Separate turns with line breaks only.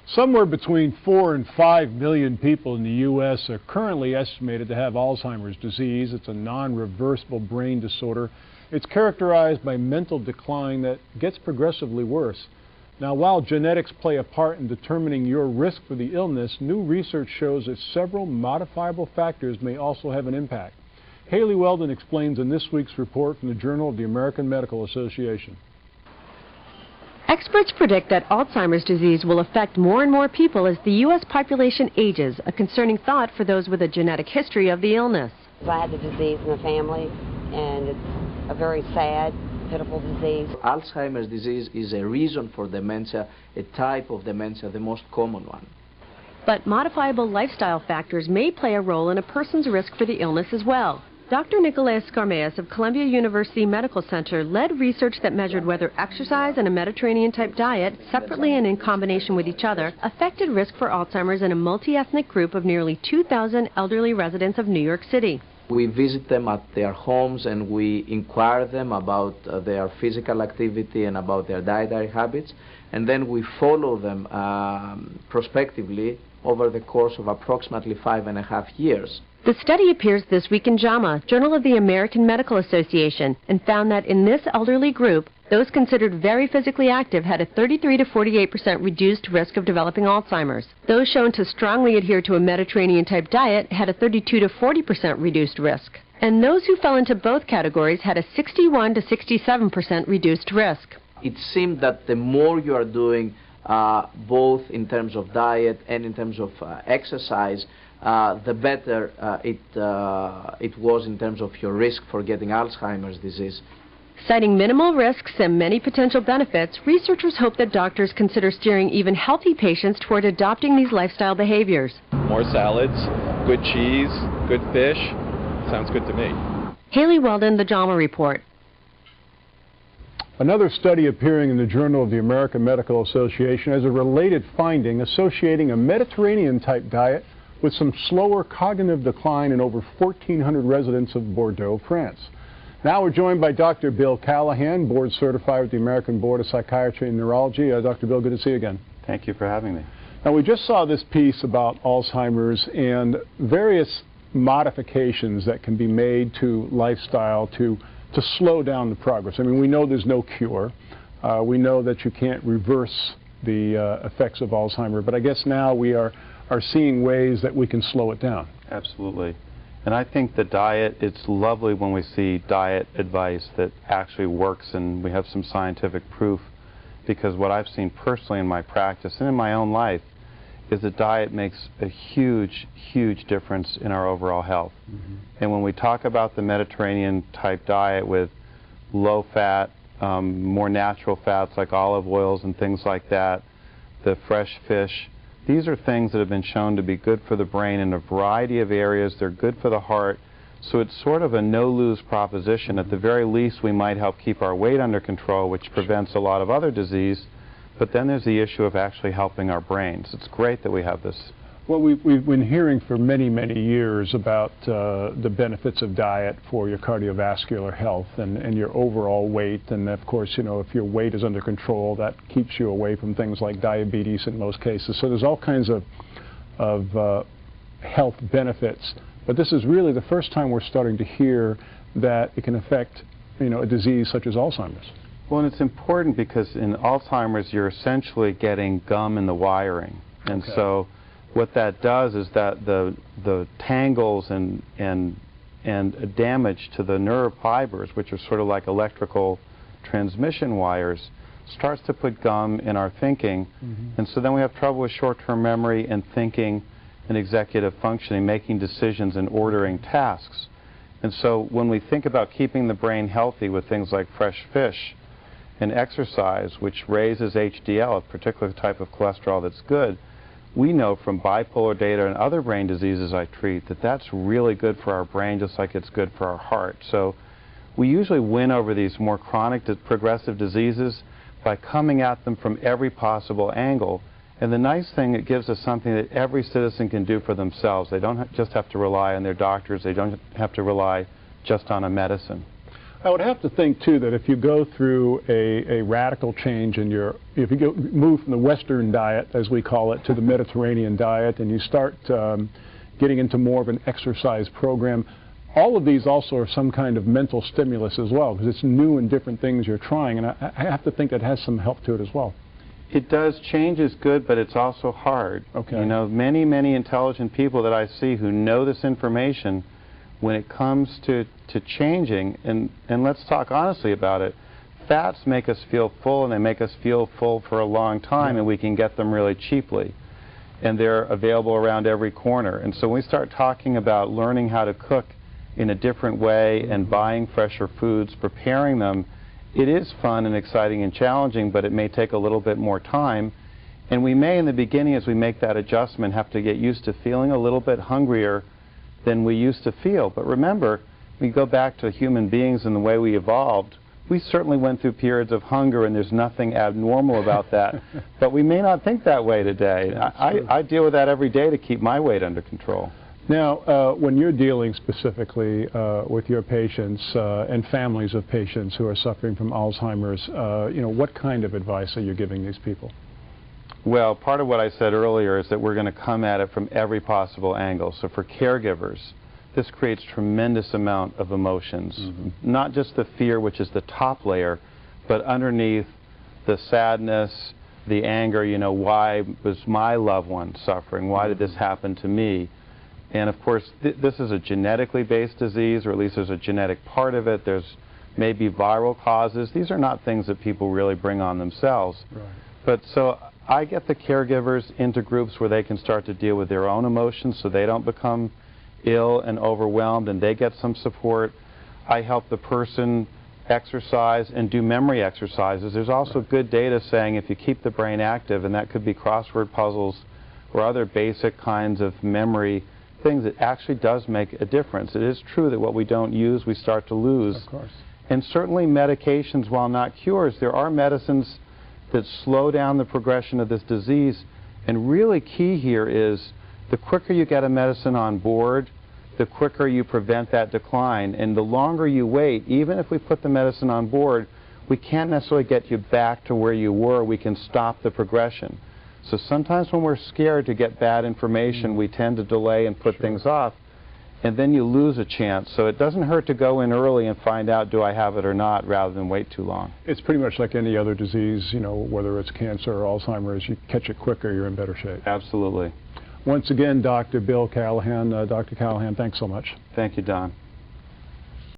Somewhere between 4 and 5 million people in the U.S. are currently estimated to have Alzheimer's disease. It's a non-reversible brain disorder. It's characterized by mental decline that gets progressively worse. Now, while genetics play a part in determining your risk for the illness, new research shows that several modifiable factors may also have an impact. Haley Weldon explains in this week's report from the Journal of the American Medical Association.
Experts predict that Alzheimer's disease will affect more and more people as the U.S. population ages, a concerning thought for those with a genetic history of the illness.
I had the disease in the family, and it's a very sad, pitiful disease.
Alzheimer's disease is a reason for dementia, a type of dementia, the most common one.
But modifiable lifestyle factors may play a role in a person's risk for the illness as well. Dr. Nicholas Skarmeas of Columbia University Medical Center led research that measured whether exercise and a Mediterranean-type diet, separately and in combination with each other, affected risk for Alzheimer's in a multi-ethnic group of nearly 2,000 elderly residents of New York City.
We visit them at their homes and we inquire them about their physical activity and about their dietary habits, and then we follow them prospectively over the course of approximately 5.5 years.
The study appears this week in JAMA, Journal of the American Medical Association, and found that in this elderly group, those considered very physically active had a 33 to 48% reduced risk of developing Alzheimer's. Those shown to strongly adhere to a Mediterranean-type diet had a 32 to 40% reduced risk. And those who fell into both categories had a 61 to 67% reduced risk.
It seemed that the more you are doing both in terms of diet and in terms of exercise, the better it was in terms of your risk for getting Alzheimer's disease.
Citing minimal risks and many potential benefits, researchers hope that doctors consider steering even healthy patients toward adopting these lifestyle behaviors.
More salads, good cheese, good fish. Sounds good to me.
Haley Weldon, the JAMA Report.
Another study appearing in the Journal of the American Medical Association has a related finding associating a Mediterranean-type diet with some slower cognitive decline in over 1,400 residents of Bordeaux, France. Now we're joined by Dr. Bill Callahan, board certified with the American Board of Psychiatry and Neurology. Dr. Bill, good to see you again.
Thank you for having me.
Now we just saw this piece about Alzheimer's and various modifications that can be made to lifestyle to slow down the progress. I mean, we know there's no cure. We know that you can't reverse the effects of Alzheimer, but I guess now we are seeing ways that we can slow it down.
Absolutely. And I think the diet, it's lovely when we see diet advice that actually works and we have some scientific proof, because what I've seen personally in my practice and in my own life is that diet makes a huge, huge difference in our overall health. Mm-hmm. And when we talk about the Mediterranean type diet with low fat, more natural fats like olive oils and things like that, the fresh fish, these are things that have been shown to be good for the brain in a variety of areas. They're good for the heart. So it's sort of a no-lose proposition. At the very least, we might help keep our weight under control, which prevents a lot of other disease. But then there's the issue of actually helping our brains. It's great that we have this.
Well, we've been hearing for many, many years about the benefits of diet for your cardiovascular health and your overall weight. And of course, you know, if your weight is under control, that keeps you away from things like diabetes in most cases. So there's all kinds of health benefits. But this is really the first time we're starting to hear that it can affect, you know, a disease such as Alzheimer's.
Well, and it's important because in Alzheimer's, you're essentially getting gum in the wiring. And
okay.
So what that does is that the tangles and damage to the nerve fibers, which are sort of like electrical transmission wires, starts to put gum in our thinking. Mm-hmm. And so then we have trouble with short-term memory and thinking and executive functioning, making decisions and ordering tasks. And so when we think about keeping the brain healthy with things like fresh fish and exercise, which raises HDL, a particular type of cholesterol that's good, we know from bipolar data and other brain diseases I treat that that's really good for our brain, just like it's good for our heart. So we usually win over these more chronic progressive diseases by coming at them from every possible angle. And the nice thing, it gives us something that every citizen can do for themselves. They don't just have to rely on their doctors. They don't have to rely just on a medicine.
I would have to think, too, that if you go through a radical change in your if you move from the Western diet, as we call it, to the Mediterranean diet, and you start getting into more of an exercise program, all of these also are some kind of mental stimulus as well, because it's new and different things you're trying, and I have to think that has some help to it as well.
It does. Change is good, but it's also hard.
Okay.
You know, many intelligent people that I see who know this information, when it comes to changing, and let's talk honestly about it, fats make us feel full, and they make us feel full for a long time, and we can get them really cheaply. And they're available around every corner. And so when we start talking about learning how to cook in a different way and buying fresher foods, preparing them, it is fun and exciting and challenging, but it may take a little bit more time. And we may, in the beginning, as we make that adjustment, have to get used to feeling a little bit hungrier than we used to feel. But remember, we go back to human beings and the way we evolved. We certainly went through periods of hunger, and there's nothing abnormal about that. But we may not think that way today. I deal with that every day to keep my weight under control.
Now, when you're dealing specifically with your patients and families of patients who are suffering from Alzheimer's, you know, what kind of advice are you giving these people?
Well, part of what I said earlier is that we're going to come at it from every possible angle. So for caregivers, this creates tremendous amount of emotions, not just the fear, which is the top layer, but underneath the sadness, the anger, you know, why was my loved one suffering? Why did this happen to me? And of course, this is a genetically based disease, or at least there's a genetic part of it. There's maybe viral causes. These are not things that people really bring on themselves.
Right.
But so I get the caregivers into groups where they can start to deal with their own emotions so they don't become ill and overwhelmed, and they get some support. I help the person exercise and do memory exercises. There's also good data saying if you keep the brain active, and that could be crossword puzzles or other basic kinds of memory things, it actually does make a difference. It is true that what we don't use, we start to lose.
Of course.
And certainly medications, while not cures, there are medicines that slow down the progression of this disease. And really key here is the quicker you get a medicine on board, the quicker you prevent that decline. And the longer you wait, even if we put the medicine on board, we can't necessarily get you back to where you were. We can stop the progression. So sometimes when we're scared to get bad information, we tend to delay and put things off, and then you lose a chance. So it doesn't hurt to go in early and find out, do I have it or not, rather than wait too long.
It's pretty much like any other disease, you know, whether it's cancer or Alzheimer's. You catch it quicker, you're in better shape.
Absolutely.
Once again, Dr. Bill Callahan. Dr. Callahan, thanks so much.
Thank you, Don.